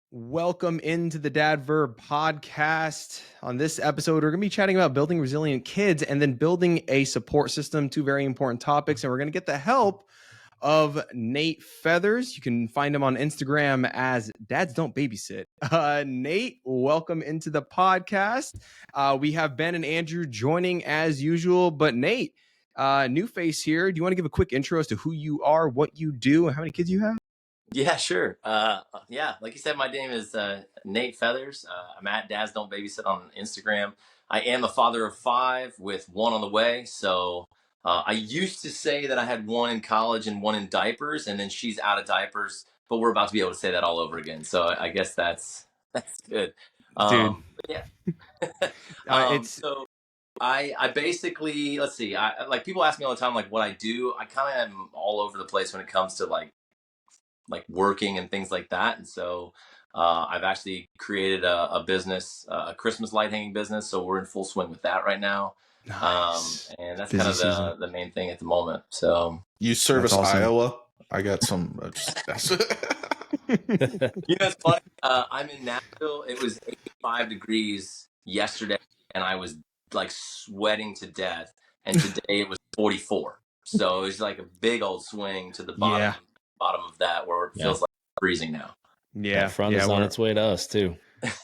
Welcome into the Dad Verb Podcast. On this episode, we're going to be chatting about building resilient kids and then building a support system, two very important topics. And we're going to get the help of Nate Feathers. You can find him on Instagram as Dads Don't Babysit. Nate, welcome into the podcast. We have Ben and Andrew joining as usual, but Nate, new face here. Do you want to give a quick intro as to who you are, what you do, and how many kids you have? Yeah, sure. Like you said, my name is Nate Feathers. I'm at Dads Don't Babysit on Instagram. I am a father of 5 with one on the way. So I used to say that I had one in college and one in diapers, and then she's out of diapers. But we're about to be able to say that all over again. So I guess that's good. Dude. Yeah. So I basically, let's see. Like people ask me all the time, like what I do. I kind of am all over the place when it comes to like working and things like that. And so I've actually created a business, a Christmas light hanging business. So we're in full swing with that right now. Nice. And that's kind of the main thing at the moment. So you service awesome. Iowa? I got some. It's funny. I'm in Nashville. It was 85 degrees yesterday and I was like sweating to death. And today it was 44. So it was like a big old swing to the bottom of that where it feels like freezing now. That front is on its way to us too.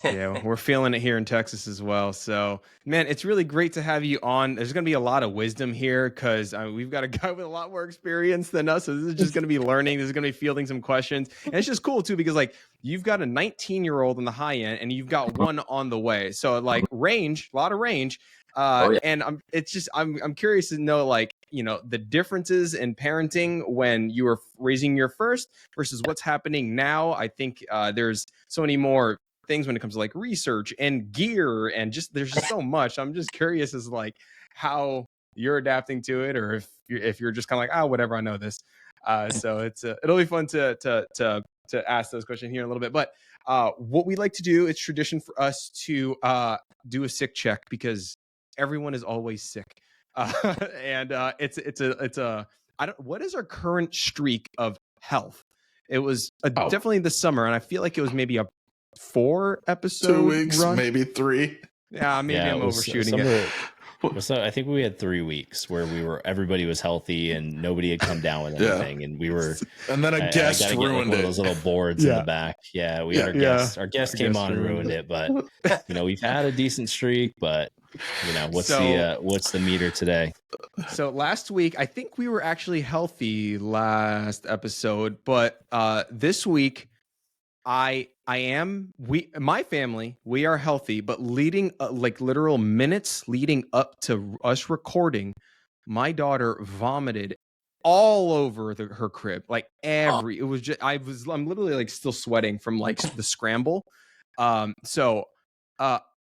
Yeah, we're feeling it here in Texas as well. So, man, it's really great to have you on. There's going to be a lot of wisdom here because we've got a guy with a lot more experience than us. So this is just going to be learning. This is going to be fielding some questions. And it's just cool too because like you've got a 19-year-old on the high end and you've got one on the way. So like range, a lot of range. And I'm curious to know, like, you know, the differences in parenting when you were raising your first versus what's happening now. I think there's so many more things when it comes to like research and gear and just there's just so much. I'm just curious as like how you're adapting to it, or if you're just kind of like, oh, whatever, I know this. So it'll be fun to ask those questions here in a little bit. But what we like to do, it's tradition for us to do a sick check because everyone is always sick. And what is our current streak of health? It was definitely this summer, and I feel like it was maybe a 4 episode 2 weeks, run. maybe 3. Yeah, maybe I'm overshooting it. So I think we had 3 weeks where everybody was healthy and nobody had come down with anything, and we were. And then a guest ruined one of those little boards in the back. Yeah, we had our guest. Our guest came on and ruined it, but you know we've had a decent streak. But you know what's the meter today? So last week, I think we were actually healthy last episode, but this week, my family, we are healthy, but leading like literal minutes leading up to us recording, my daughter vomited all over her crib, like it was just, I'm literally like still sweating from like the scramble. So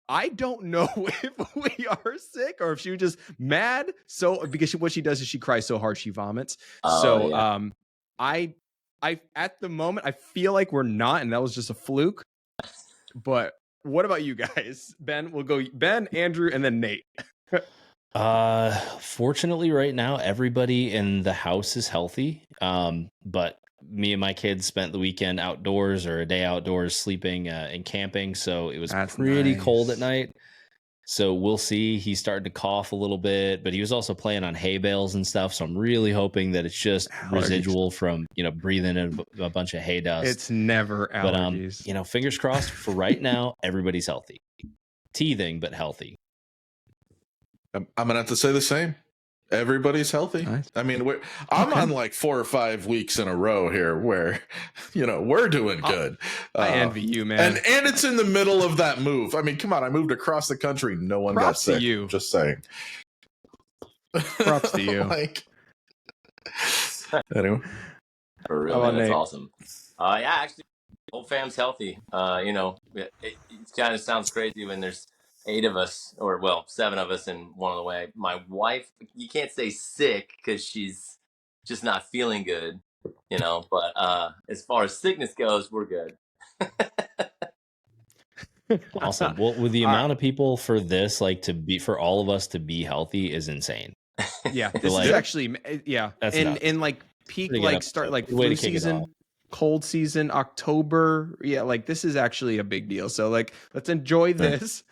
I don't know if we are sick or if she was just mad. So because what she does is she cries so hard she vomits. I at the moment I feel like we're not, and that was just a fluke. But what about you guys? Ben, we'll go Ben, Andrew, and then Nate. Fortunately right now everybody in the house is healthy. But me and my kids spent the weekend outdoors or a day outdoors sleeping and camping, so it was pretty cold at night. So we'll see. He's starting to cough a little bit, but he was also playing on hay bales and stuff. So I'm really hoping that it's just residual from, you know, breathing in a bunch of hay dust. It's never allergies. But, you know, fingers crossed for right now, everybody's healthy. Teething, but healthy. I'm going to have to say the same. Everybody's healthy. Nice. I mean, I'm on like 4 or 5 weeks in a row here where, you know, we're doing good. I envy you, man. And it's in the middle of that move. I mean, come on. I moved across the country. No one got sick. To you. Just saying. Props to you. Like, anyway. For real, man, that's awesome. Actually, whole fam's healthy. You know, it kind of sounds crazy when there's 8 of us, or 7 of us and one on the way. My wife, you can't say sick because she's just not feeling good, you know, but as far as sickness goes, we're good. Awesome. Well, with the amount of people for this, like for all of us to be healthy is insane. Yeah. This is actually, that's in like peak, like start like flu season. cold season, October. Yeah, like this is actually a big deal. So like, let's enjoy this.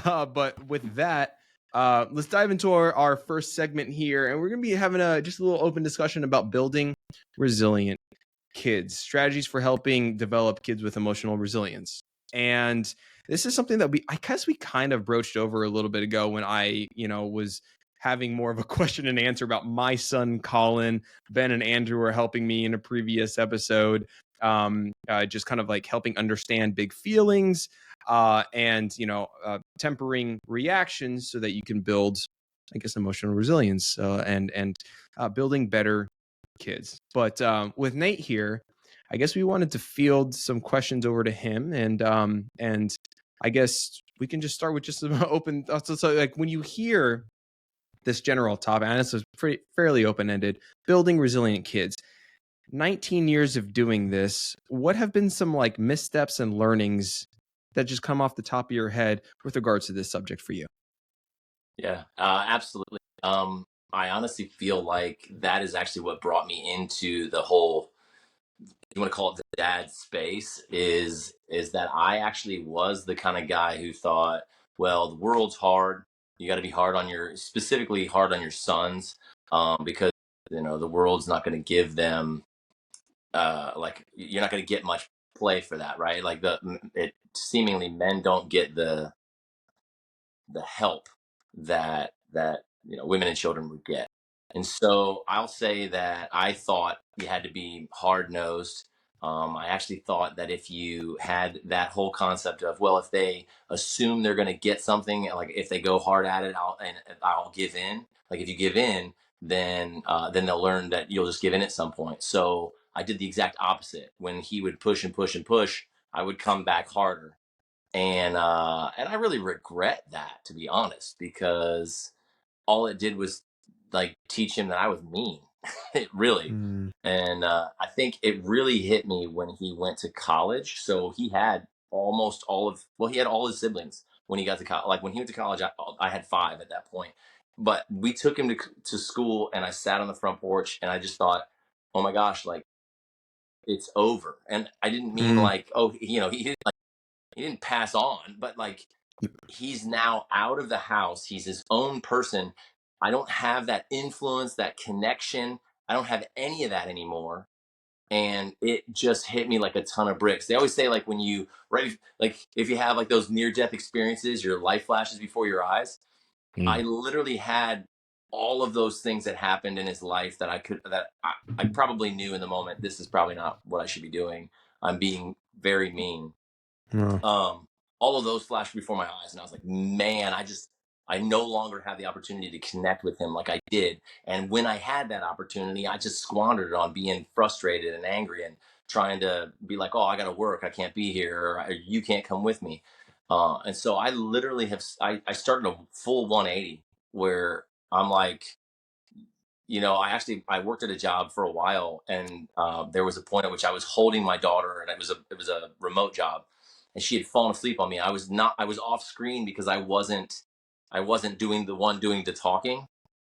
But with that, let's dive into our first segment here. And we're going to be having just a little open discussion about building resilient kids, strategies for helping develop kids with emotional resilience. And this is something that I guess we kind of broached over a little bit ago when I, was having more of a question and answer about my son, Colin. Ben and Andrew were helping me in a previous episode, just kind of like helping understand big feelings and, tempering reactions so that you can build, I guess, emotional resilience and building better kids. But with Nate here, I guess we wanted to field some questions over to him, and I guess we can just start with just some open thoughts. So like when you hear this general topic, and this is fairly open-ended, building resilient kids, 19 years of doing this, what have been some like missteps and learnings that just come off the top of your head with regards to this subject for you? Yeah, absolutely. I honestly feel like that is actually what brought me into the whole, you want to call it the dad space, is that I actually was the kind of guy who thought, well, the world's hard. You got to be specifically hard on your sons, because the world's not going to give them, like you're not going to get much play for that, right? Like it seemingly men don't get the help that women and children would get. And so I'll say that I thought you had to be hard nosed. I actually thought that if you had that whole concept of, well, if they assume they're going to get something, like if they go hard at it, I'll give in. Like if you give in, then they'll learn that you'll just give in at some point. So I did the exact opposite. When he would push and push and push, I would come back harder. And I really regret that, to be honest, because all it did was like teach him that I was mean. It really. And I think it really hit me when he went to college. So he had he had all his siblings when he got to college. Like when he went to college, I had 5 at that point. But we took him to school, and I sat on the front porch, and I just thought, oh my gosh, like it's over. And I didn't mean like, oh, he didn't pass on, but like he's now out of the house. He's his own person. I don't have that influence, that connection. I don't have any of that anymore. And it just hit me like a ton of bricks. They always say, like, when you, right, like if you have like those near death experiences, your life flashes before your eyes. I literally had all of those things that happened in his life that I probably knew in the moment, this is probably not what I should be doing. I'm being very mean. All of those flashed before my eyes, and I was like, man, I no longer have the opportunity to connect with him like I did. And when I had that opportunity, I just squandered it on being frustrated and angry and trying to be like, oh, I got to work, I can't be here, or you can't come with me. And so I literally I started a full 180 where I'm like, I worked at a job for a while, and there was a point at which I was holding my daughter, and it was a remote job, and she had fallen asleep on me. I was off screen because I wasn't doing the talking,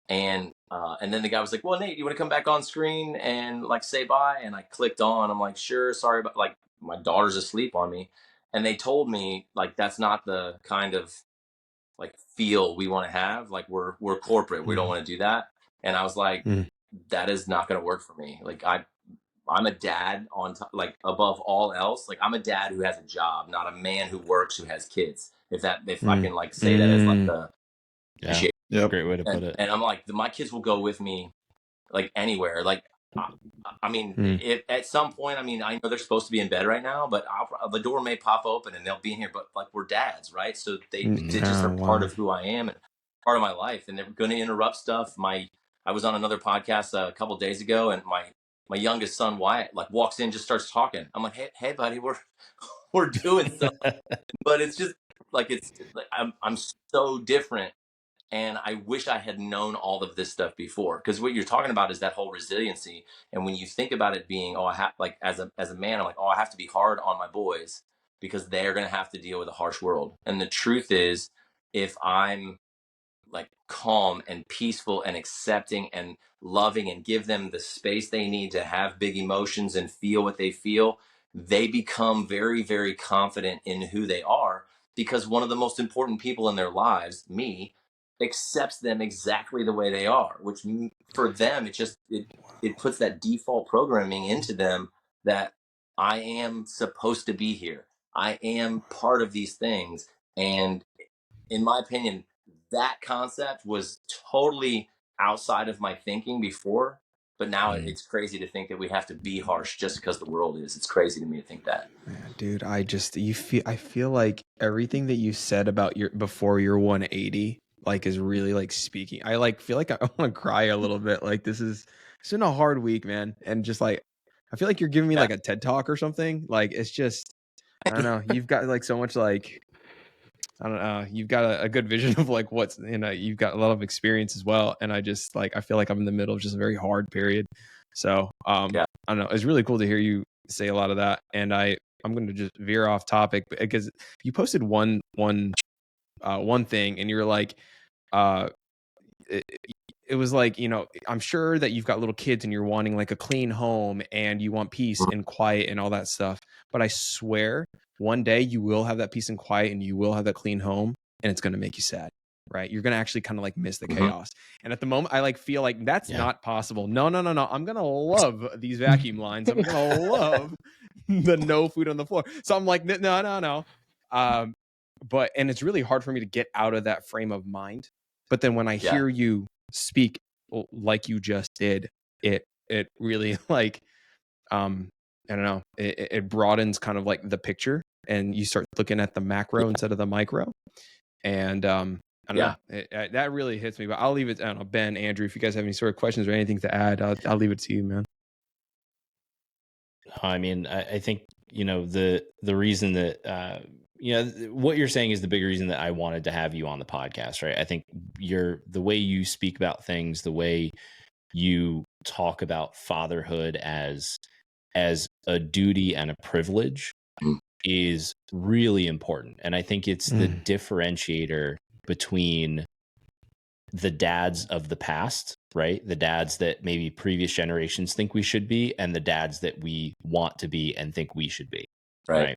and then the guy was like, well, Nate, you want to come back on screen and like say bye? And I clicked on. I'm like, sure, sorry, but like my daughter's asleep on me, and they told me like that's not the kind of like feel we want to have. Like we're corporate, we don't want to do that. And I was like, that is not going to work for me. Like I'm a dad like above all else. Like I'm a dad who has a job, not a man who works, who has kids. If I can like say that as like the great way to put it. And I'm like, my kids will go with me like anywhere. Like, I mean, if at some point, I mean, I know they're supposed to be in bed right now, but the door may pop open and they'll be in here. But like we're dads, right? So they just are part of who I am and part of my life, and they're going to interrupt stuff. I was on another podcast a couple of days ago, and my youngest son Wyatt like walks in, just starts talking. I'm like, hey buddy, we're doing something, but it's just like I'm so different. And I wish I had known all of this stuff before, because what you're talking about is that whole resiliency. And when you think about it being, oh, I have like as a man, I'm like, oh, I have to be hard on my boys because they're going to have to deal with a harsh world. And the truth is, if I'm like calm and peaceful and accepting and loving and give them the space they need to have big emotions and feel what they feel, they become very, very confident in who they are, because one of the most important people in their lives, me, accepts them exactly the way they are, which for them, it puts that default programming into them that I am supposed to be here. I am part of these things. And in my opinion, that concept was totally outside of my thinking before, but now it's crazy to think that we have to be harsh just because the world is. It's crazy to me to think that. Man, dude, I feel like everything that you said about before your 180 like is really like speaking. I like feel like I want to cry a little bit. Like it's been a hard week, man. And just like I feel like you're giving me like a TED talk or something. Like it's just I don't know. You've got like so much like I don't know. You've got a good vision of like what's you've got a lot of experience as well. And I just like I feel like I'm in the middle of just a very hard period. So I don't know. It's really cool to hear you say a lot of that. And I'm going to just veer off topic because you posted one thing and you're like, it was like, I'm sure that you've got little kids and you're wanting like a clean home and you want peace and quiet and all that stuff. But I swear one day you will have that peace and quiet and you will have that clean home and it's going to make you sad. Right. You're going to actually kind of like miss the chaos. And at the moment I like feel like that's not possible. No. I'm going to love these vacuum lines. I'm going to love the no food on the floor. So I'm like, no. But it's really hard for me to get out of that frame of mind. But then when I hear you speak like you just did, it really like, I don't know, it broadens kind of like the picture and you start looking at the macro instead of the micro. And, I don't know. That really hits me, but I'll leave it. I don't know, Ben, Andrew, if you guys have any sort of questions or anything to add, I'll leave it to you, man. I mean, I think, the reason that, what you're saying is the big reason that I wanted to have you on the podcast, right? I think the way you speak about things, the way you talk about fatherhood as a duty and a privilege is really important. And I think it's the differentiator between the dads of the past, right? The dads that maybe previous generations think we should be, and the dads that we want to be and think we should be, right?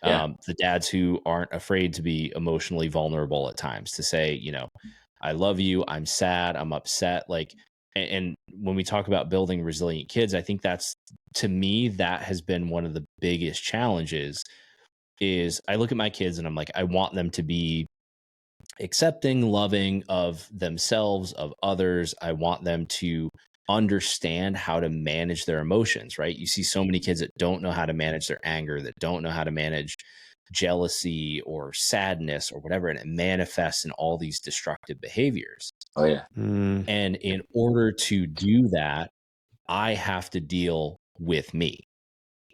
The dads who aren't afraid to be emotionally vulnerable at times, to say, I love you, I'm sad, I'm upset. Like, and when we talk about building resilient kids, I think to me, that has been one of the biggest challenges. Is I look at my kids and I'm like, I want them to be accepting, loving of themselves, of others. I want them to understand how to manage their emotions, right? You see so many kids that don't know how to manage their anger, that don't know how to manage jealousy or sadness or whatever, and it manifests in all these destructive behaviors. Oh yeah. And in order to do that, I have to deal with me.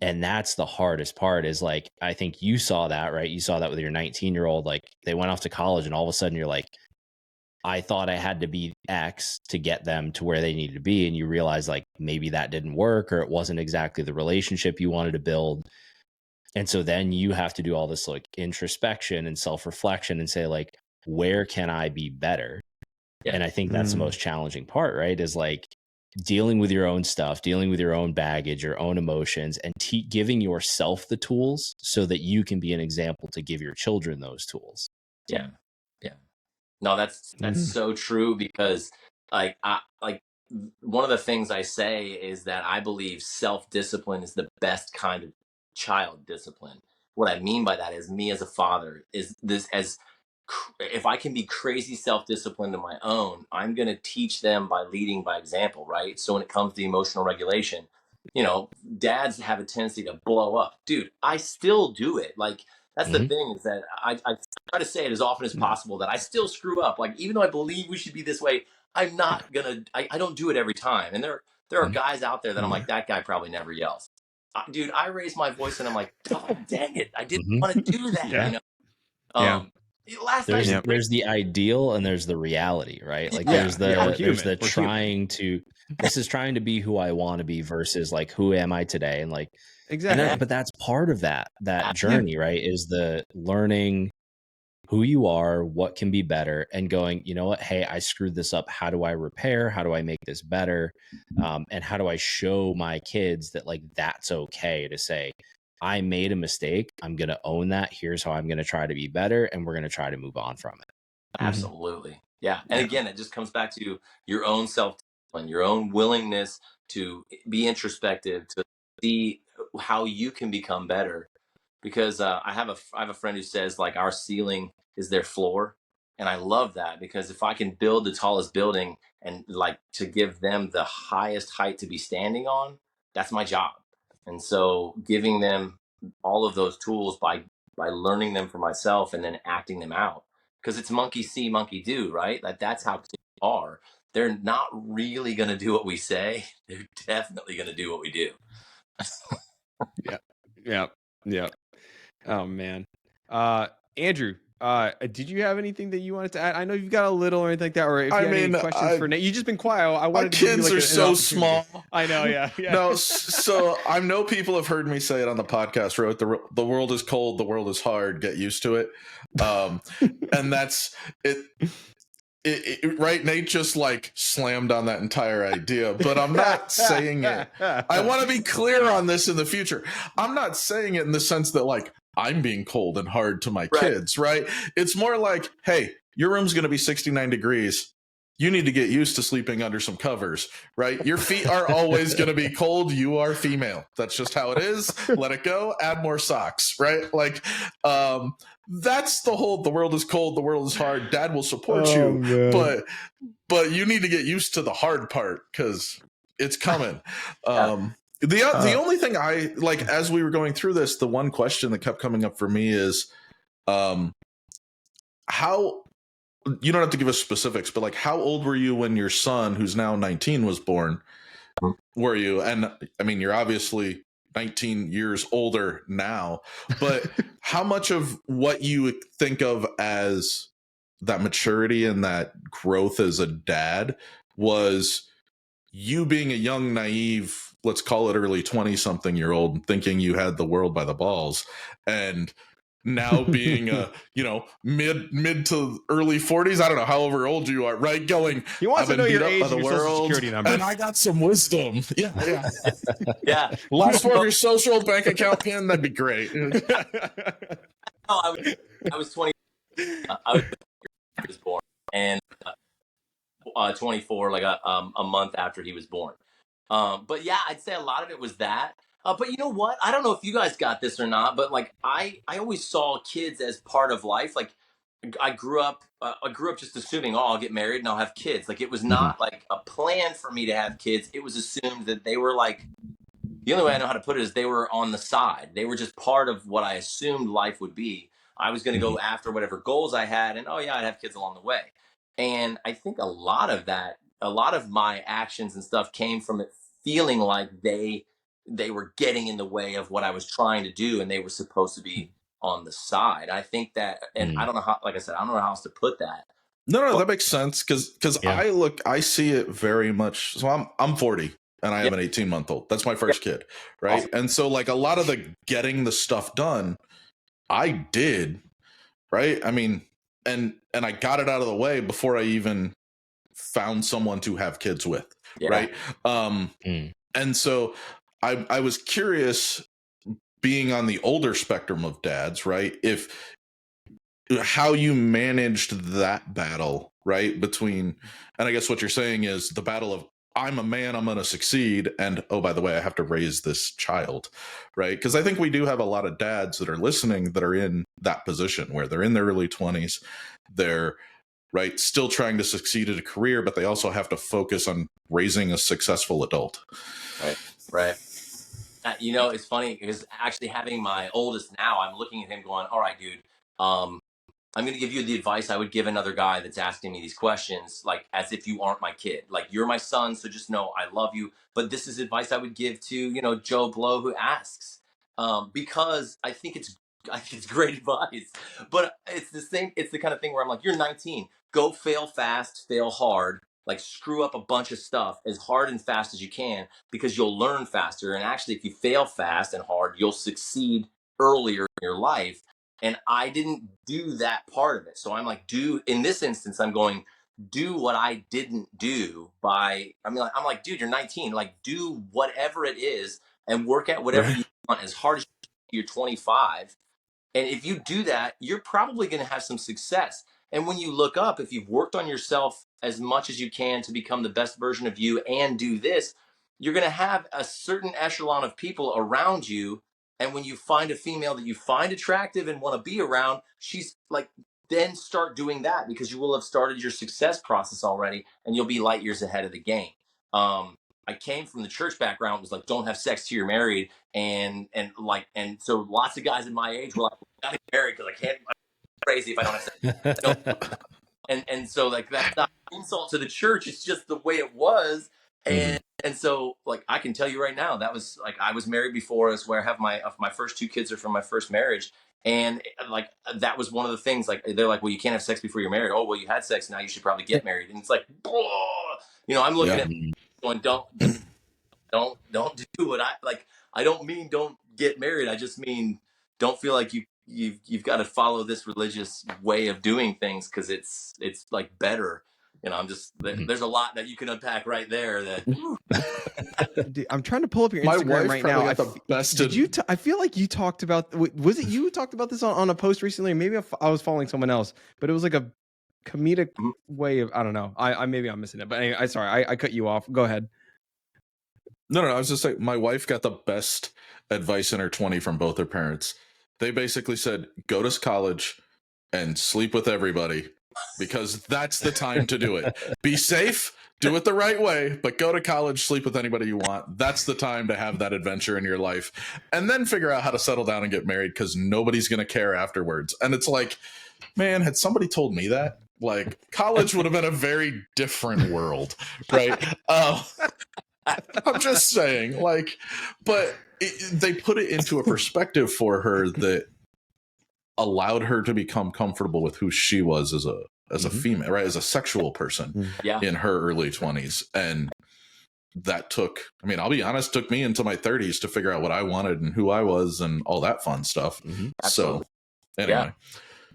And that's the hardest part. Is like, I think you saw that, right? You saw that with your 19-year-old, like they went off to college and all of a sudden you're like, I thought I had to be X to get them to where they needed to be. And you realize like maybe that didn't work, or it wasn't exactly the relationship you wanted to build. And so then you have to do all this like introspection and self-reflection and say like, where can I be better? And I think that's the most challenging part, right? Is like dealing with your own stuff, dealing with your own baggage, your own emotions, and giving yourself the tools so that you can be an example to give your children those tools. Yeah. No, that's so true, because like one of the things I say is that I believe self-discipline is the best kind of child discipline. What I mean by that is, me as a father if I can be crazy self-disciplined on my own, I'm going to teach them by leading by example, right? So when it comes to emotional regulation, dads have a tendency to blow up. Dude, I still do it. Like, that's the thing, is that I try to say it as often as possible that I still screw up. Like, even though I believe we should be this way, I'm not going to, I don't do it every time. And there are guys out there that I'm like, that guy probably never yells. Dude, I raise my voice and I'm like, God dang it, I didn't want to do that, There's the ideal and there's the reality, right? Like there's the trying to, this is trying to be who I want to be versus like, who am I today? And like, exactly. But that's part of that journey, right? Is the learning who you are, what can be better, and going, you know what, hey, I screwed this up. How do I repair? How do I make this better? And how do I show my kids that like that's okay to say, I made a mistake. I'm going to own that. Here's how I'm going to try to be better, and we're going to try to move on from it. Absolutely. Yeah. And again, it just comes back to your own self-discipline, your own willingness to be introspective, to see how you can become better. Because I have a friend who says like our ceiling is their floor. And I love that, because if I can build the tallest building and like to give them the highest height to be standing on, that's my job. And so giving them all of those tools by learning them for myself and then acting them out, because it's monkey see, monkey do, right? Like that's how kids are. They're not really going to do what we say. They're definitely going to do what we do. Yeah. Oh man. Andrew, did you have anything that you wanted to add? I know you've got a little or anything like that, or if you had any questions for Nate. You've just been quiet. I wanted to kids are so small. I know, yeah. No, so I know people have heard me say it on the podcast, right? The world is cold, the world is hard, get used to it. And that's it. Right, Nate just like slammed on that entire idea, but I'm not saying it. I want to be clear on this in the future. I'm not saying it in the sense that like I'm being cold and hard to my kids, right? It's more like, hey, your room's going to be 69 degrees. You need to get used to sleeping under some covers, right? Your feet are always going to be cold. You are female. That's just how it is. Let it go. Add more socks, right? Like, that's the world is cold, the world is hard. Dad will support you, man. but you need to get used to the hard part because it's coming. The only thing I like as we were going through this, the one question that kept coming up for me is, how. You don't have to give us specifics, but like, how old were you when your son, who's now 19, was born? Were you? And I mean, you're obviously 19 years older now, but how much of what you think of as that maturity and that growth as a dad was you being a young, naive, let's call it early 20-something-year-old, thinking you had the world by the balls, and now being mid to early 40s, I don't know, however old you are, right? Going, he wants to know your age and your social security number, and I got some wisdom. Yeah. Last four of your social bank account pin, that'd be great. I was 20. I was born, and 24, like a month after he was born. But yeah, I'd say a lot of it was that. But you know what? I don't know if you guys got this or not, but like I always saw kids as part of life. Like I grew up just assuming, oh, I'll get married and I'll have kids. Like it was not like a plan for me to have kids. It was assumed that they were like, the only way I know how to put it is they were on the side. They were just part of what I assumed life would be. I was going to go after whatever goals I had, and oh yeah, I'd have kids along the way. And I think a lot of my actions and stuff came from it feeling like they were getting in the way of what I was trying to do, and they were supposed to be on the side. I think that, and I don't know how, like I said, I don't know how else to put that. No, that makes sense. Cause I see it very much. So I'm 40 and I have an 18-month-old. That's my first kid. Right. Awesome. And so like a lot of the getting the stuff done, I did. Right. I mean, and I got it out of the way before I even found someone to have kids with. Yeah. Right. And so I was curious, being on the older spectrum of dads, right? How you managed that battle, right? Between, and I guess what you're saying is the battle of I'm a man, I'm going to succeed. And oh, by the way, I have to raise this child, right? Because I think we do have a lot of dads that are listening that are in that position where they're in their early 20s. They're right, still trying to succeed at a career, but they also have to focus on raising a successful adult. Right. It's funny because actually having my oldest now, I'm looking at him going, all right, dude, I'm going to give you the advice I would give another guy that's asking me these questions, like as if you aren't my kid. Like, you're my son, so just know I love you. But this is advice I would give to, Joe Blow who asks, because I think it's great advice. But it's the kind of thing where I'm like, you're 19, go fail fast, fail hard. Like screw up a bunch of stuff as hard and fast as you can, because you'll learn faster. And actually, if you fail fast and hard, you'll succeed earlier in your life. And I didn't do that part of it. So I'm like, in this instance, I'm going, do what I didn't do I'm like, dude, you're 19. Like, do whatever it is and work at whatever Right. you want as hard as you're 25. And if you do that, you're probably going to have some success. And when you look up, if you've worked on yourself as much as you can to become the best version of you and do this, you're going to have a certain echelon of people around you. And when you find a female that you find attractive and want to be around, she's like, then start doing that, because you will have started your success process already and you'll be light years ahead of the game. I came from the church background. It was like, don't have sex till you're married. And so lots of guys in my age were like, I gotta get married because I'm crazy if I don't have sex. And so like, that's not an insult to the church. It's just the way it was. And so like, I can tell you right now, that was like, I was married before. Is where I have my first 2 kids are from my first marriage. And like, that was one of the things, like, they're like, well, you can't have sex before you're married. Oh, well, you had sex. Now you should probably get married. And it's like, I'm looking at going, don't do what I like. I don't mean don't get married. I just mean don't feel like you've got to follow this religious way of doing things because it's like better. I'm just there's a lot that you can unpack right there. That I'm trying to pull up your Instagram right now. I feel like you talked about. Was it you who talked about this on a post recently? Maybe I was following someone else, but it was like a comedic way of, I don't know. Maybe I'm missing it. But anyway, sorry, I cut you off. Go ahead. No, I was just saying, my wife got the best advice in her 20s from both her parents. They basically said, go to college and sleep with everybody, because that's the time to do it. Be safe, do it the right way, but go to college, sleep with anybody you want. That's the time to have that adventure in your life. And then figure out how to settle down and get married, because nobody's going to care afterwards. And it's like, man, had somebody told me that, like, college would have been a very different world, right? I'm just saying, like, but they put it into a perspective for her that allowed her to become comfortable with who she was as a female, right? As a sexual person in her early 20s. And that I'll be honest, took me into my 30s to figure out what I wanted and who I was and all that fun stuff. So anyway.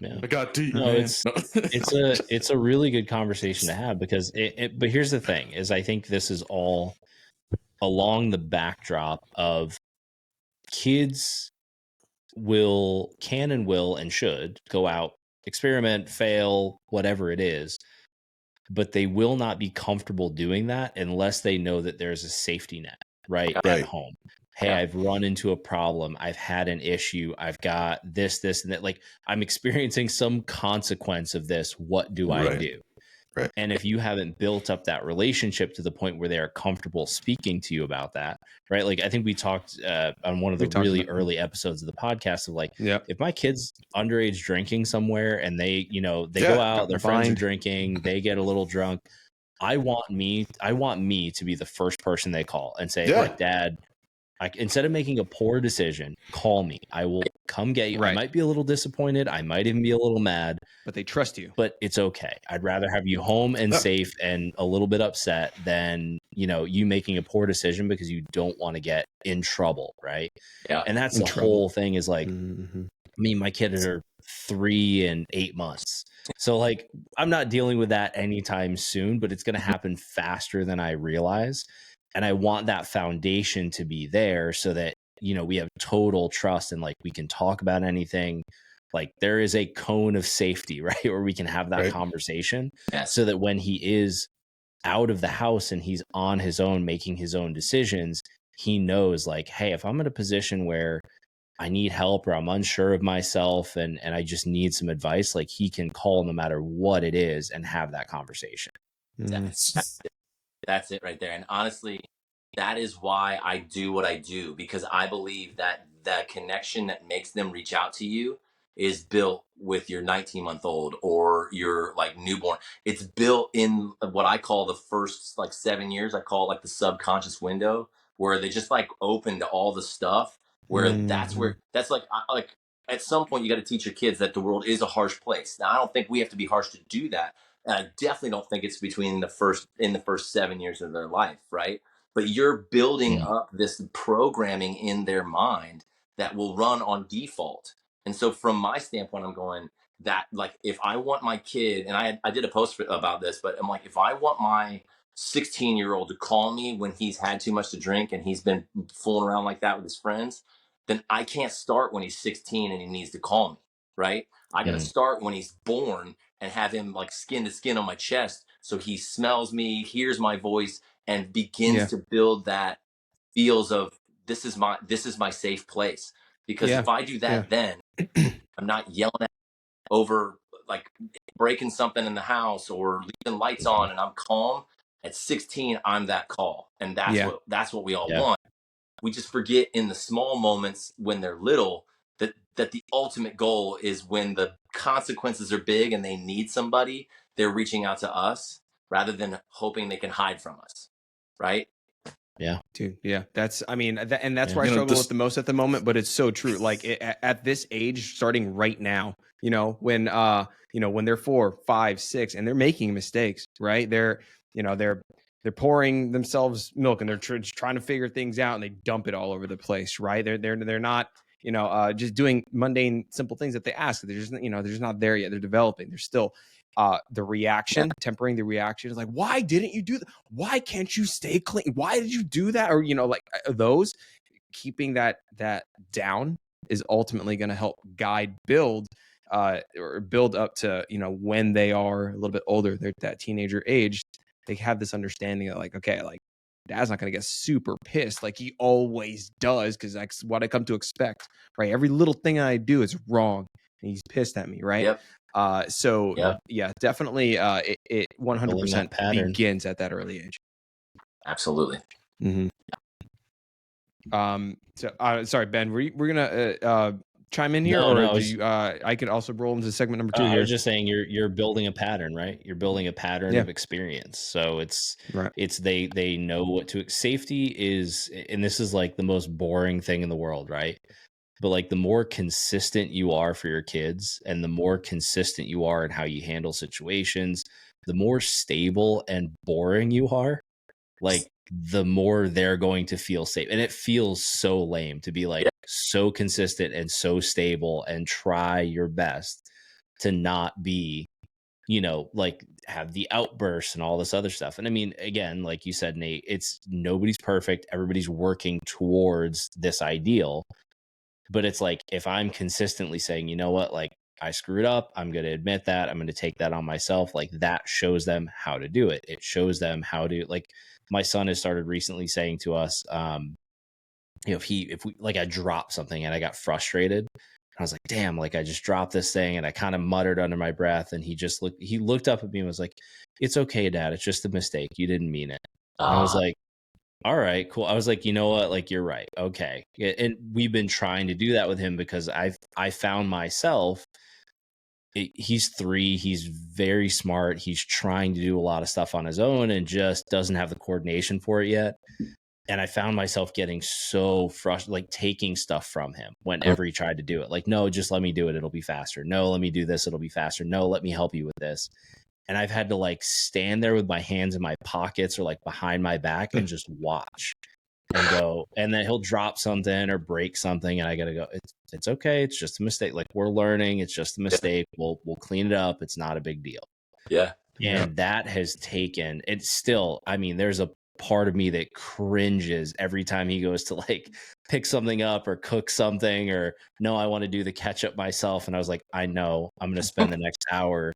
Yeah. I got deep. No, it's a really good conversation to have, because but here's the thing is, I think this is all along the backdrop of kids can and should go out, experiment, fail, whatever it is, but they will not be comfortable doing that unless they know that there's a safety net at home. Hey, I've run into a problem. I've had an issue. I've got this, and that. Like, I'm experiencing some consequence of this. What do I do? Right. And if you haven't built up that relationship to the point where they are comfortable speaking to you about that, right? Like, I think we talked on one of the really early episodes of the podcast of like, if my kid's underage drinking somewhere and they go out, their friends are drinking, they get a little drunk. I want me to be the first person they call and say, like, Dad, instead of making a poor decision, call me. I will come get you. Right. I might be a little disappointed. I might even be a little mad. But they trust you. But it's okay. I'd rather have you home and safe and a little bit upset than, you making a poor decision because you don't want to get in trouble, right? Yeah. And that's the whole thing is like, my kids are 3 and 8 months. So like, I'm not dealing with that anytime soon, but it's going to happen faster than I realize. And I want that foundation to be there so that, we have total trust and like we can talk about anything. Like there is a cone of safety, right? Where we can have that conversation so that when he is out of the house and he's on his own, making his own decisions, he knows like, hey, if I'm in a position where I need help or I'm unsure of myself and I just need some advice, like he can call no matter what it is and have that conversation. That's it right there. And honestly, that is why I do what I do, because I believe that the connection that makes them reach out to you is built with your 19-month-old or your like newborn. It's built in what I call the first like 7 years. I call it like the subconscious window, where they just like open to all the stuff where that's like at some point you got to teach your kids that the world is a harsh place. Now, I don't think we have to be harsh to do that. And I definitely don't think it's in the first 7 years of their life, right? But you're building up this programming in their mind that will run on default. And so from my standpoint, I'm going that, like, if I want my kid, and I did a post about this, but I'm like, if I want my 16-year-old to call me when he's had too much to drink and he's been fooling around like that with his friends, then I can't start when he's 16 and he needs to call me, right? I got to start when he's born and have him like skin to skin on my chest, so he smells me, hears my voice, and begins to build that feels of, this is my safe place. Because if I do that, then I'm not yelling at over, like, breaking something in the house or leaving lights on, and I'm calm. At 16, I'm that call, and that's what we all want. We just forget in the small moments when they're little that the ultimate goal is when the consequences are big and they need somebody, they're reaching out to us rather than hoping they can hide from us, right? Yeah, dude. Yeah, that's, I mean, and that's where I struggle with the most at the moment. But it's so true. Like at this age, starting right now, when when they're 4, 5, 6, and they're making mistakes, right? They're pouring themselves milk and they're trying to figure things out, and they dump it all over the place, right? They're not just doing mundane, simple things that they ask. They're just they're just not there yet. They're developing. They're still tempering the reaction is like, why didn't you do that? Why can't you stay clean? Why did you do that? Or those, keeping that down is ultimately going to help guide build up to when they are a little bit older, they're that teenager age, they have this understanding of like, okay, like Dad's not going to get super pissed like he always does, because that's what I come to expect, right? Every little thing I do is wrong and he's pissed at me, right? Yep. Definitely it 100% begins at that early age. Absolutely. Mm-hmm. Sorry, Ben, we're gonna chime in here, I could also roll into segment number 2 here. I was just saying you're building a pattern, right? You're building a pattern of experience. So it's they know what to, safety is, and this is like the most boring thing in the world, right? But like the more consistent you are for your kids and the more consistent you are in how you handle situations, the more stable and boring you are, like the more they're going to feel safe. And it feels so lame to be like so consistent and so stable and try your best to not be, like have the outbursts and all this other stuff. And I mean, again, like you said, Nate, it's nobody's perfect. Everybody's working towards this ideal. But it's like, if I'm consistently saying, you know what, like I screwed up, I'm going to admit that, I'm going to take that on myself. Like that shows them how to do it. It shows them how to, like, my son has started recently saying to us, if we like, I dropped something and I got frustrated, I was like, damn, like I just dropped this thing, and I kind of muttered under my breath, and he looked up at me and was like, it's okay, Dad, it's just a mistake, you didn't mean it. And I was like, all right, cool. I was like, you know what? Like, you're right. Okay. And we've been trying to do that with him because I found myself, he's 3, he's very smart. He's trying to do a lot of stuff on his own and just doesn't have the coordination for it yet. And I found myself getting so frustrated, like taking stuff from him whenever he tried to do it. Like, no, just let me do it, it'll be faster. No, let me do this, it'll be faster. No, let me help you with this. And I've had to like stand there with my hands in my pockets or like behind my back and just watch and go. And then he'll drop something or break something, and I got to go, it's okay. It's just a mistake. Like, we're learning. It's just a mistake. We'll clean it up. It's not a big deal. Yeah. And that has taken, it's still, I mean, there's a part of me that cringes every time he goes to like pick something up or cook something, or no, I want to do the ketchup myself. And I was like, I know I'm going to spend the next hour,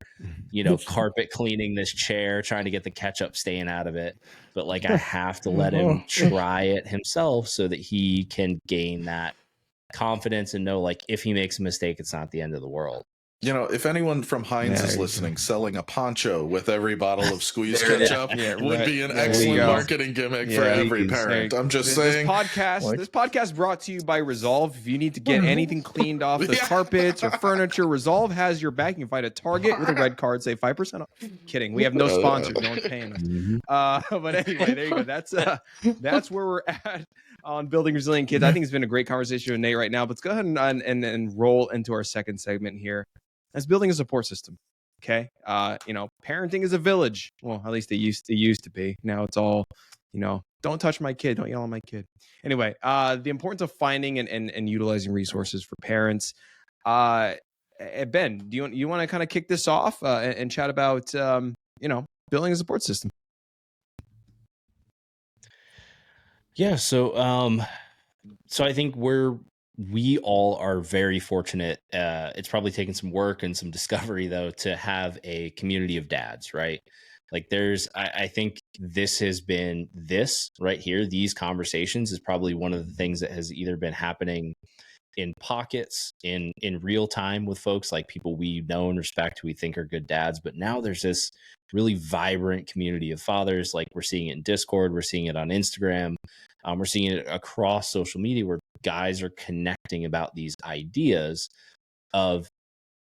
carpet cleaning this chair, trying to get the ketchup stain out of it. But like, I have to let him try it himself so that he can gain that confidence and know, like, if he makes a mistake, it's not the end of the world. If anyone from Heinz is listening, selling a poncho with every bottle of squeeze ketchup would be an excellent marketing gimmick for every parent. I'm just saying. This podcast brought to you by Resolve. If you need to get anything cleaned off the carpets or furniture, Resolve has your back. You can find a Target with a red card, save 5% off. Kidding. We have no sponsors. No one's paying us. But anyway, there you go. That's where we're at on building resilient kids. I think it's been a great conversation with Nate right now. But let's go ahead and roll into our second segment here. That's building a support system. Okay. Parenting is a village. Well, at least it used to be. Now it's all, don't touch my kid. Don't yell at my kid. Anyway, the importance of finding and utilizing resources for parents. Ben, do you want to kind of kick this off and chat about building a support system? Yeah. So I think we all are very fortunate. It's probably taken some work and some discovery though to have a community of dads, right? Like I think this has been this right here. These conversations is probably one of the things that has either been happening in pockets in real time with folks like people we know and respect who we think are good dads. But now there's this really vibrant community of fathers. Like we're seeing it in Discord, we're seeing it on Instagram, we're seeing it across social media where guys are connecting about these ideas of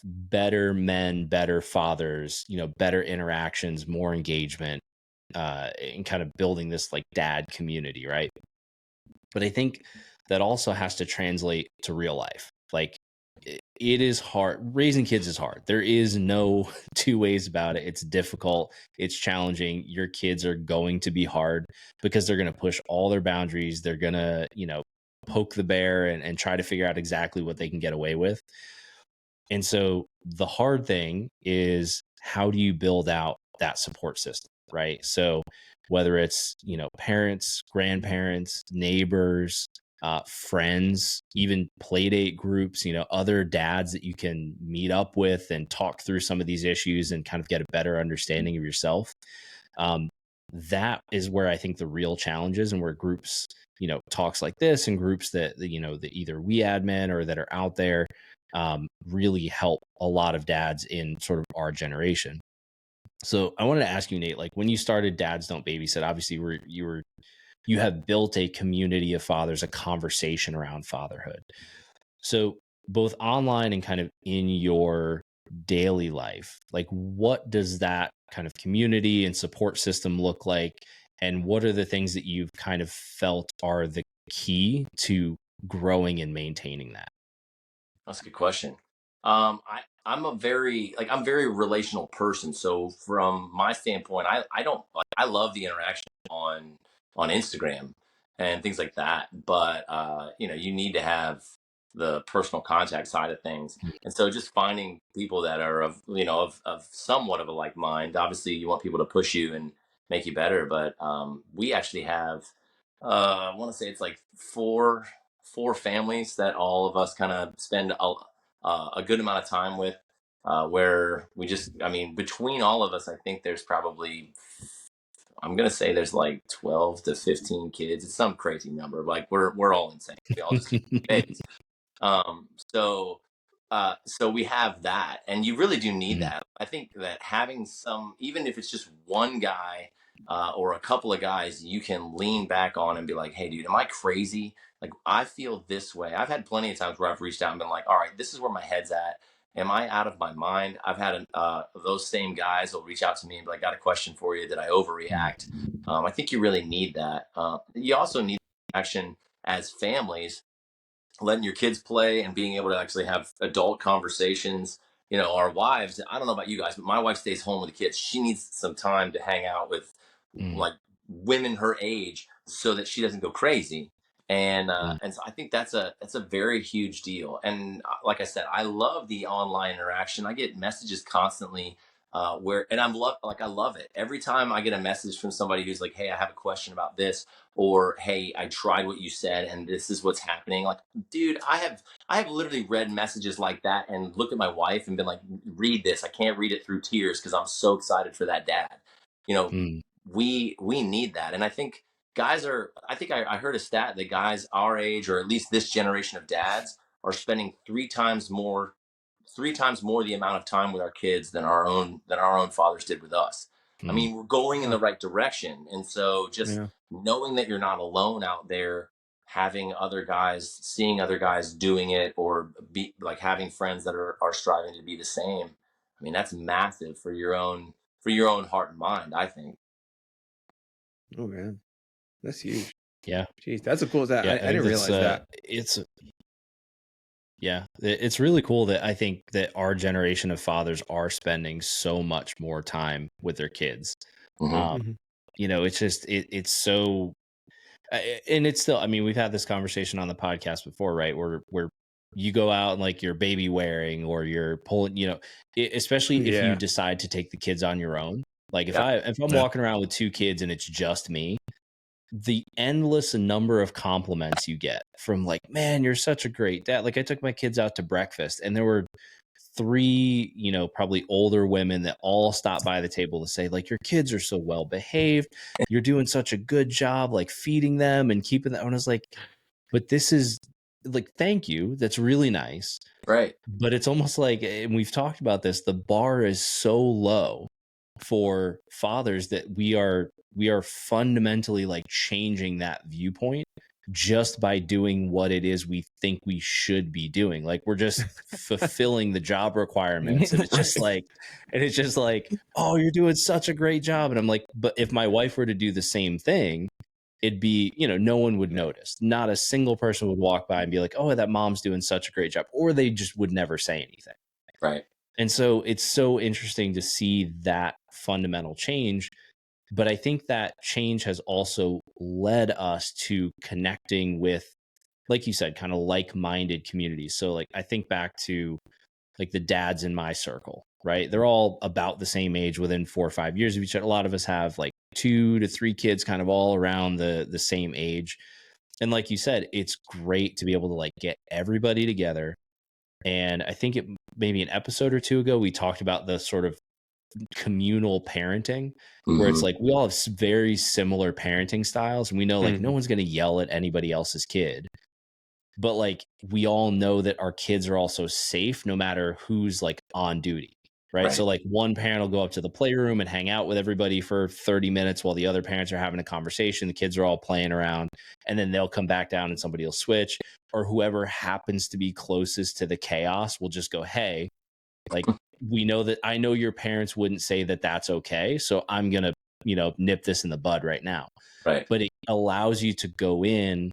better men, better fathers, better interactions, more engagement, and kind of building this like dad community, right? But I think that also has to translate to real life. Like it is hard. Raising kids is hard. There is no two ways about it. It's difficult. It's challenging. Your kids are going to be hard because they're going to push all their boundaries. They're going to, poke the bear and try to figure out exactly what they can get away with. And so the hard thing is, how do you build out that support system, right? So whether it's, parents, grandparents, neighbors, friends, even play date groups, other dads that you can meet up with and talk through some of these issues and kind of get a better understanding of yourself. That is where I think the real challenge is, and where groups, talks like this and groups that that either we admin or that are out there really help a lot of dads in sort of our generation. So I wanted to ask you, Nate, like when you started Dads Don't Babysit, obviously you have built a community of fathers, a conversation around fatherhood. So both online and kind of in your daily life, like what does that kind of community and support system look like? And what are the things that you've kind of felt are the key to growing and maintaining that? That's a good question. I'm a very relational person. So from my standpoint, I love the interaction on Instagram and things like that. But you need to have the personal contact side of things. And so just finding people that are of somewhat of a like mind. Obviously, you want people to push you and make you better. But we actually have I want to say it's like four families that all of us kind of spend a good amount of time with, where between all of us, I think there's probably, I'm going to say there's like 12 to 15 kids. It's some crazy number. Like we're all insane. We all just babies. So we have that, and you really do need that. I think that having even if it's just one guy, or a couple of guys you can lean back on and be like, hey dude, am I crazy? Like I feel this way. I've had plenty of times where I've reached out and been like, all right, this is where my head's at. Am I out of my mind? I've had those same guys will reach out to me and be like, got a question for you. Did I overreact? I think you really need that. You also need action as families, letting your kids play and being able to actually have adult conversations. Our wives, I don't know about you guys, but my wife stays home with the kids. She needs some time to hang out with like women her age so that she doesn't go crazy. And so I think that's a very huge deal. And like I said, I love the online interaction. I get messages constantly I love it. Every time I get a message from somebody who's like, hey, I have a question about this, or hey, I tried what you said and this is what's happening. Like, dude, I have literally read messages like that and looked at my wife and been like, read this. I can't read it through tears because I'm so excited for that dad. We need that. And I think I heard a stat that guys our age, or at least this generation of dads, are spending three times more the amount of time with our kids than our own fathers did with us. I mean, we're going in the right direction. And so just knowing that you're not alone out there, seeing other guys doing it, or be like having friends that are striving to be the same. I mean, that's massive for your own heart and mind, I think. Oh man, that's huge. Yeah. Jeez, that's a cool. I didn't realize that. It's really cool that I think that our generation of fathers are spending so much more time with their kids. It's just, it's so, and it's still, I mean, we've had this conversation on the podcast before, right? Where you go out and like you're baby wearing or you're pulling, especially if you decide to take the kids on your own. Like if I'm walking around with 2 kids and it's just me, the endless number of compliments you get from like, man, you're such a great dad. Like I took my kids out to breakfast and there were 3, probably older women that all stopped by the table to say like, your kids are so well behaved. You're doing such a good job, like feeding them and keeping them. And I was like, but this is like, thank you. That's really nice. Right. But it's almost like, and we've talked about this, the bar is so low for fathers that we are fundamentally like changing that viewpoint just by doing what it is we think we should be doing. Like we're just fulfilling the job requirements. And it's just like, oh, you're doing such a great job. And I'm like, but if my wife were to do the same thing, it'd be, no one would notice. Not a single person would walk by and be like, oh, that mom's doing such a great job. Or they just would never say anything. Right. And so it's so interesting to see that fundamental change. But I think that change has also led us to connecting with, like you said, kind of like-minded communities. So like I think back to like the dads in my circle, right? They're all about the same age within 4 or 5 years of each other. A lot of us have like 2 to 3 kids kind of all around the same age. And like you said, it's great to be able to like get everybody together. And I think it maybe an episode or 2 ago, we talked about the sort of communal parenting where it's like we all have very similar parenting styles and we know like no one's going to yell at anybody else's kid, but like we all know that our kids are also safe no matter who's like on duty, right? So like one parent will go up to the playroom and hang out with everybody for 30 minutes while the other parents are having a conversation, the kids are all playing around, and then they'll come back down and somebody will switch, or whoever happens to be closest to the chaos will just go, hey, like we know that I know your parents wouldn't say that that's okay. So I'm going to, nip this in the bud right now. Right. But it allows you to go in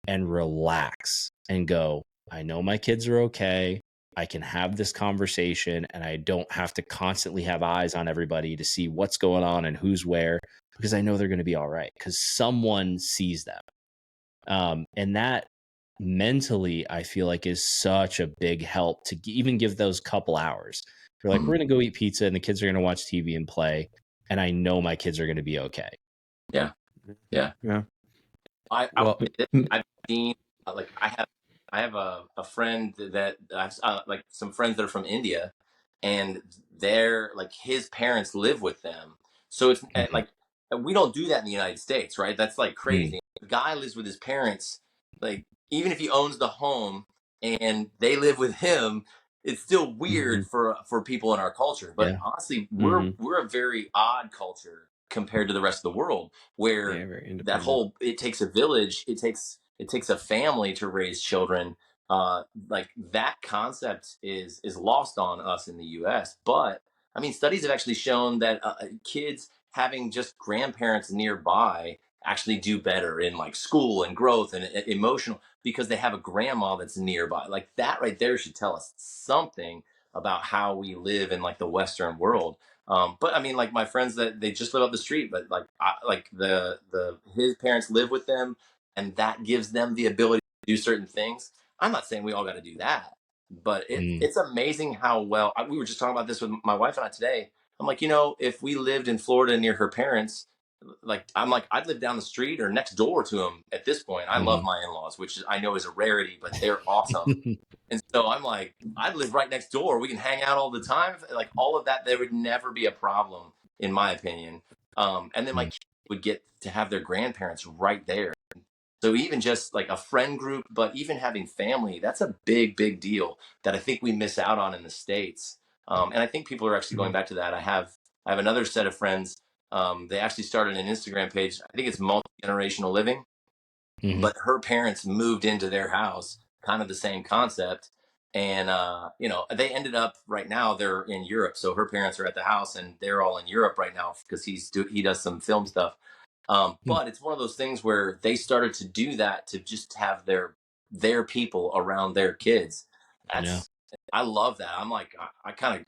and relax and go, I know my kids are okay. I can have this conversation and I don't have to constantly have eyes on everybody to see what's going on and who's where, because I know they're going to be all right because someone sees them. And that mentally, I feel like is such a big help to even give those couple hours. You're like, we're going to go eat pizza and the kids are going to watch TV and play. And I know my kids are going to be okay. Yeah. I've seen like I have a friend that I've like some friends that are from India, and they're like his parents live with them. So it's like we don't do that in the United States, right? That's like crazy. The guy lives with his parents, like even if he owns the home and they live with him, it's still weird for people in our culture. But honestly, we're a very odd culture compared to the rest of the world, where that whole it takes a village, it takes a family to raise children. Like that concept is lost on us in the U.S. But I mean, studies have actually shown that kids having just grandparents nearby actually do better in like school and growth and emotional because they have a grandma that's nearby. Like that right there should tell us something about how we live in like the Western world. But I mean, like my friends that they just live up the street, but like his parents live with them, and that gives them the ability to do certain things. I'm not saying we all got to do that, but it's amazing how well we were just talking about this with my wife and I today. I'm like, if we lived in Florida near her parents, I'd live down the street or next door to them at this point. I love my in-laws, which I know is a rarity, but they're awesome. And so I'm like, I'd live right next door. We can hang out all the time. Like all of that, there would never be a problem, in my opinion. And then my kids would get to have their grandparents right there. So even just like a friend group, but even having family, that's a big, big deal that I think we miss out on in the States. And I think people are actually going back to that. I have another set of friends. They actually started an Instagram page. I think it's multi-generational living, but her parents moved into their house, kind of the same concept. And, they ended up right now they're in Europe. So her parents are at the house and they're all in Europe right now because he does some film stuff. But it's one of those things where they started to do that to just have their people around their kids. I love that. I'm like,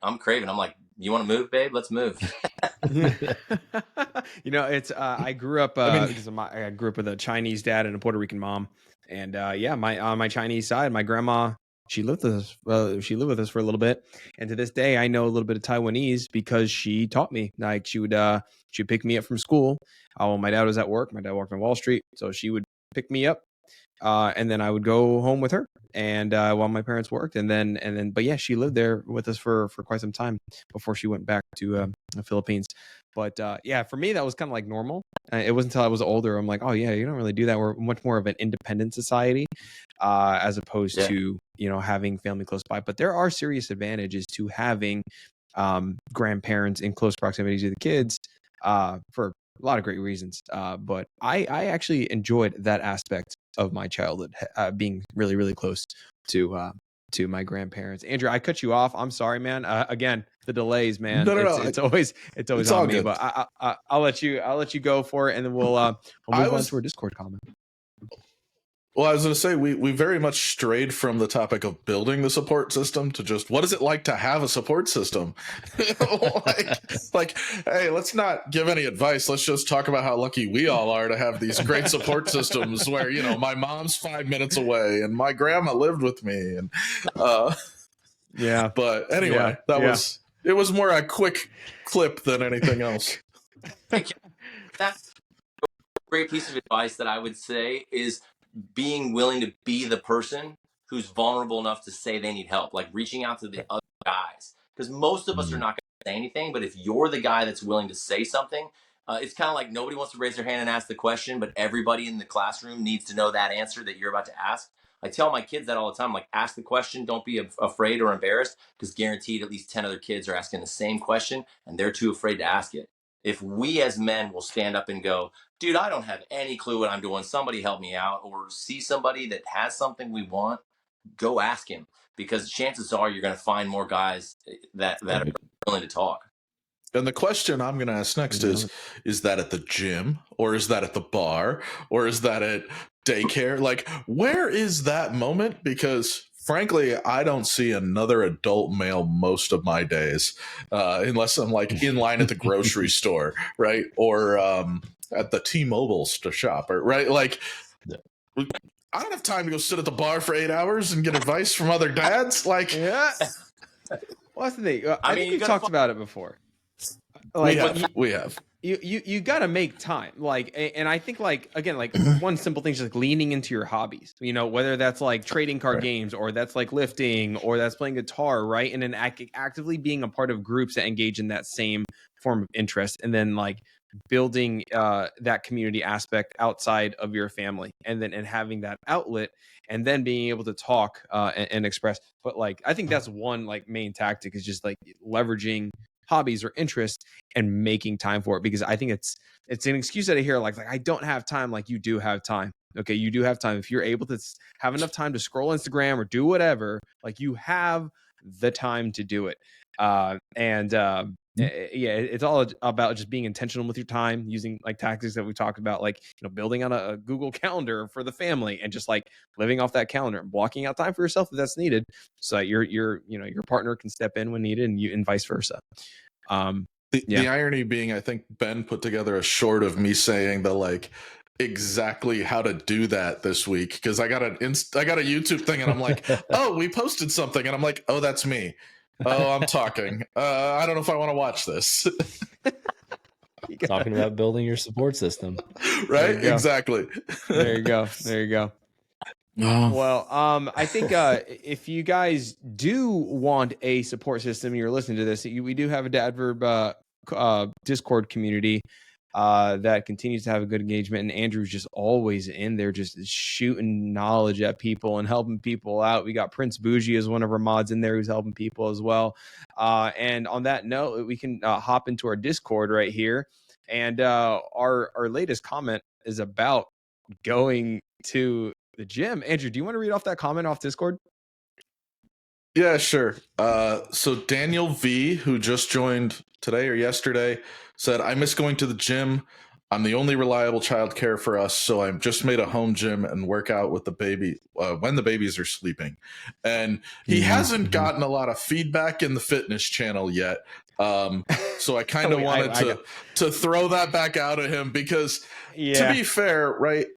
I'm craving. I'm like, you want to move, babe? Let's move. It's I grew up because I grew up with a Chinese dad and a Puerto Rican mom, and on my Chinese side, my grandma she lived with us. She lived with us for a little bit, and to this day, I know a little bit of Taiwanese because she taught me. Like she'd pick me up from school. When my dad was at work, my dad worked on Wall Street, so she would pick me up, and then I would go home with her, and while my parents worked, and then, but yeah, she lived there with us for quite some time before she went back to the Philippines. But yeah, for me, that was kind of like normal. It wasn't until I was older, I'm like, oh yeah, you don't really do that. We're much more of an independent society, as opposed to, having family close by. But there are serious advantages to having grandparents in close proximity to the kids, for a lot of great reasons. But I actually enjoyed that aspect of my childhood, being really, really close to my grandparents. Andrew, I cut you off. I'm sorry, man. Again, the delays, man. No. It's always on me. Good. But I'll let you go for it, and then we'll move on to our Discord comment. Well, I was going to say, we very much strayed from the topic of building the support system to just what is it like to have a support system? like, hey, let's not give any advice. Let's just talk about how lucky we all are to have these great support systems where, my mom's 5 minutes away and my grandma lived with me. And yeah. But anyway, it was more a quick clip than anything else. That's a great piece of advice that I would say is being willing to be the person who's vulnerable enough to say they need help, like reaching out to the other guys. Because most of us are not going to say anything, but if you're the guy that's willing to say something, it's kind of like nobody wants to raise their hand and ask the question, but everybody in the classroom needs to know that answer that you're about to ask. I tell my kids that all the time, like, ask the question, don't be afraid or embarrassed, because guaranteed at least 10 other kids are asking the same question and they're too afraid to ask it. If we as men will stand up and go, dude, I don't have any clue what I'm doing, somebody help me out, or see somebody that has something we want, go ask him, because chances are you're going to find more guys that are willing to talk. And the question I'm going to ask next is that at the gym, or is that at the bar, or is that at daycare? Like, where is that moment? Because frankly, I don't see another adult male most of my days, unless I'm like in line at the grocery store, right? Or at the T-Mobile shop, right? Like, I don't have time to go sit at the bar for 8 hours and get advice from other dads. Like, yeah. Well, that's the thing. I think we've talked about it before. Like, we have. You got to make time. Like, and I think, like, again, like one simple thing is like leaning into your hobbies, whether that's like trading card games, or that's like lifting, or that's playing guitar, right? And then actively being a part of groups that engage in that same form of interest, and then like building that community aspect outside of your family, and having that outlet, and then being able to talk and express. But like, I think that's one like main tactic, is just like leveraging hobbies or interests and making time for it, because I think it's an excuse that I hear, like I don't have time. Like, you do have time. Okay, you do have time. If you're able to have enough time to scroll Instagram or do whatever, like, you have the time to do it. It's all about just being intentional with your time, using like tactics that we talked about, like, building on a Google Calendar for the family, and just like living off that calendar and blocking out time for yourself if that's needed, so that your partner can step in when needed, and vice versa. The irony being, I think Ben put together a short of me saying the like exactly how to do that this week, because I got a YouTube thing, and I'm like, oh, we posted something, and I'm like, oh, that's me. Oh, I'm talking. I don't know if I want to watch this. Talking about building your support system. Right? Exactly. There you go. Well, I think if you guys do want a support system, you're listening to this, we do have a Dad Verb Discord community that continues to have a good engagement, and Andrew's just always in there, just shooting knowledge at people and helping people out. We got Prince Bougie as one of our mods in there, who's helping people as well. And on that note, we can hop into our Discord right here, and our latest comment is about going to the gym. Andrew, do you want to read off that comment off Discord? Yeah, sure. So Daniel V, who just joined today or yesterday, said, I miss going to the gym. I'm the only reliable childcare for us, so I've just made a home gym and work out with the baby when the babies are sleeping. And he hasn't gotten a lot of feedback in the fitness channel yet. So I kind of wanted to throw that back out at him, because to be fair, right,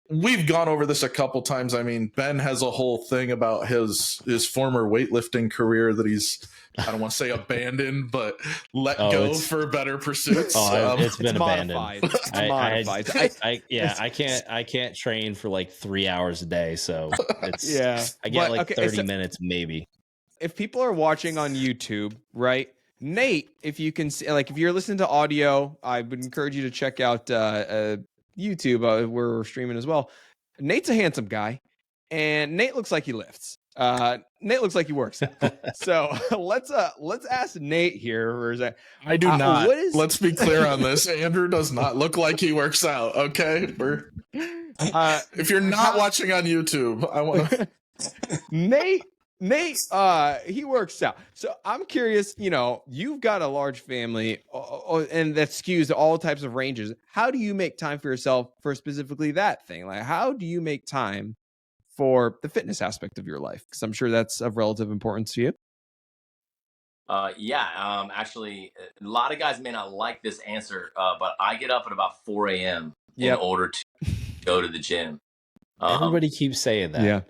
we've gone over this a couple times. I mean, Ben has a whole thing about his former weightlifting career that he's, I don't want to say abandoned, but let go for better pursuits. It's been abandoned. Modified. It's modified. I can't train for like 3 hours a day, so it's I get like 30 minutes maybe. If people are watching on YouTube, right? Nate, if you can see, like if you're listening to audio, I would encourage you to check out YouTube where we're streaming as well. Nate's a handsome guy, and Nate looks like he lifts. Nate looks like he works out. So let's ask Nate here. Or is that, I do not. Let's be clear on this. Andrew does not look like he works out. Okay, if you're not watching on YouTube, I want to. Nate, he works out. So I'm curious, you've got a large family and that skews to all types of ranges. How do you make time for yourself for specifically that thing? Like, how do you make time for the fitness aspect of your life? Because I'm sure that's of relative importance to you. Actually, a lot of guys may not like this answer, but I get up at about 4 a.m. in order to go to the gym. Everybody keeps saying that. Yeah.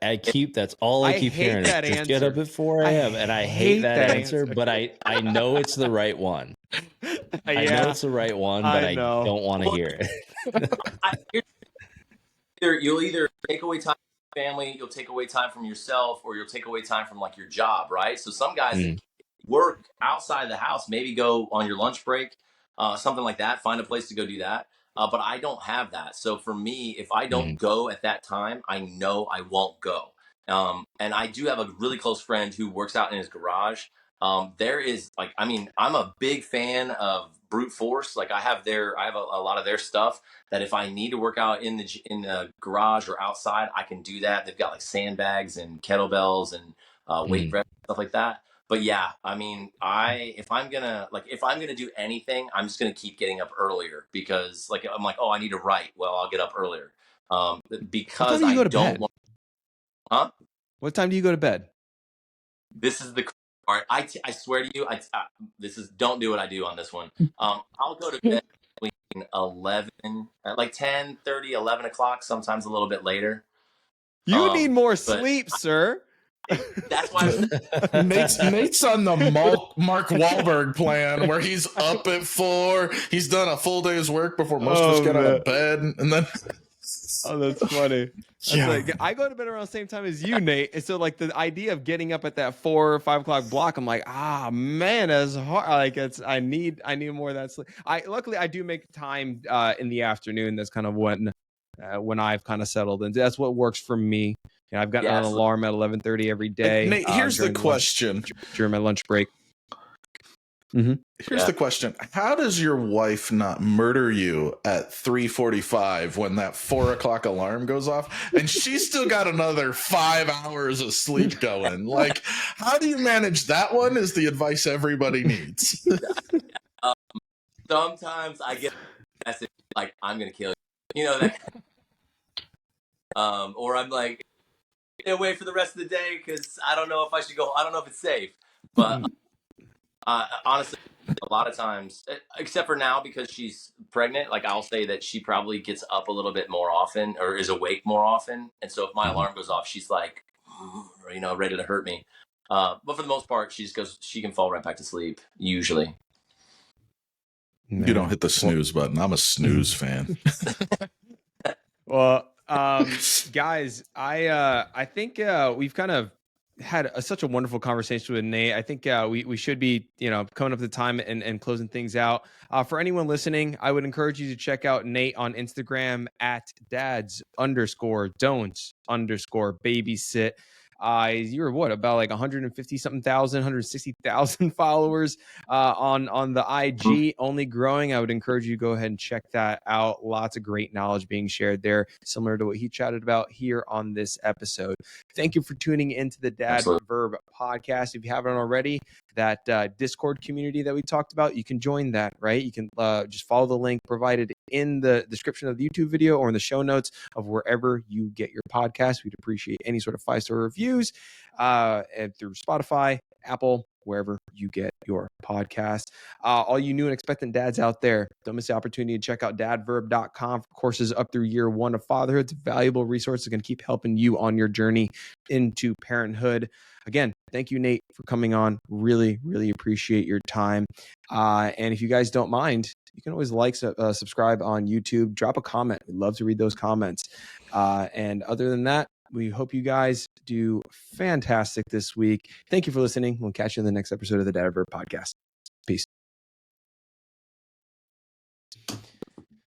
That's all I keep hearing. Just get up at 4 a.m. And I hate that answer, but I know it's the right one. I know it's the right one, but I don't want to hear it. You'll either take away time from your family, you'll take away time from yourself, or you'll take away time from like your job, right? So some guys work outside the house, maybe go on your lunch break, something like that, find a place to go do that. But I don't have that. So for me, if I don't go at that time, I know I won't go. And I do have a really close friend who works out in his garage. There is I'm a big fan of brute force. Like I have a lot of their stuff that if I need to work out in the garage or outside, I can do that. They've got like sandbags and kettlebells and weight reps, stuff like that. But yeah, I mean, if I'm gonna do anything, I'm just gonna keep getting up earlier because I'm like, oh, I need to write. Well, I'll get up earlier. Because I don't want. Huh? What time do you go to bed? This is the part. I swear to you, don't do what I do on this one. I'll go to bed between 11, like 10:30, 11 o'clock, sometimes a little bit later. You need more sleep, sir. That's why Nate's on the Mark Wahlberg plan where he's up at 4. He's done a full day's work before most of us get out of bed, and then. Oh, that's funny. Like, I go to bed around the same time as you, Nate. And so like the idea of getting up at that 4 or 5 o'clock block, I'm like, man, that's hard. Like I need more of that sleep. Luckily I do make time in the afternoon. That's kind of when I've kind of settled, and that's what works for me. I've got an alarm at 11:30 every day. Nate, here's the question. During my lunch break. Here's the question. How does your wife not murder you at 3:45 when that 4 o'clock alarm goes off and she's still got another 5 hours of sleep going? Like, how do you manage that one is the advice everybody needs. Sometimes I get a message like, I'm going to kill you. That. Or I'm like, stay away for the rest of the day because I don't know if I should go. I don't know if it's safe. But honestly, a lot of times, except for now because she's pregnant, like I'll say that she probably gets up a little bit more often or is awake more often. And so if my alarm goes off, she's like, ready to hurt me. But for the most part, she can fall right back to sleep usually. You don't hit the snooze button. I'm a snooze fan. Well, guys, I think we've kind of had such a wonderful conversation with Nate. I think we should be, coming up to the time and closing things out. For anyone listening, I would encourage you to check out Nate on Instagram at dads_don'ts_babysit. You're about like 150 something thousand, 160,000 followers on the IG, only growing. I would encourage you to go ahead and check that out. Lots of great knowledge being shared there, similar to what he chatted about here on this episode. Thank you for tuning into the Dad Verb Podcast. If you haven't already, that Discord community that we talked about, you can join that, right? You can just follow the link provided in the description of the YouTube video or in the show notes of wherever you get your podcast. We'd appreciate any sort of 5-star reviews and through Spotify, Apple, wherever you get your podcast. All you new and expectant dads out there, don't miss the opportunity to check out dadverb.com for courses up through year 1 of fatherhood. It's a valuable resource that's going to keep helping you on your journey into parenthood. Again, thank you, Nate, for coming on. Really, really appreciate your time. And if you guys don't mind, you can always subscribe on YouTube, drop a comment. We'd love to read those comments. And other than that, we hope you guys do fantastic this week. Thank you for listening. We'll catch you in the next episode of the Dad Verb Podcast. Peace.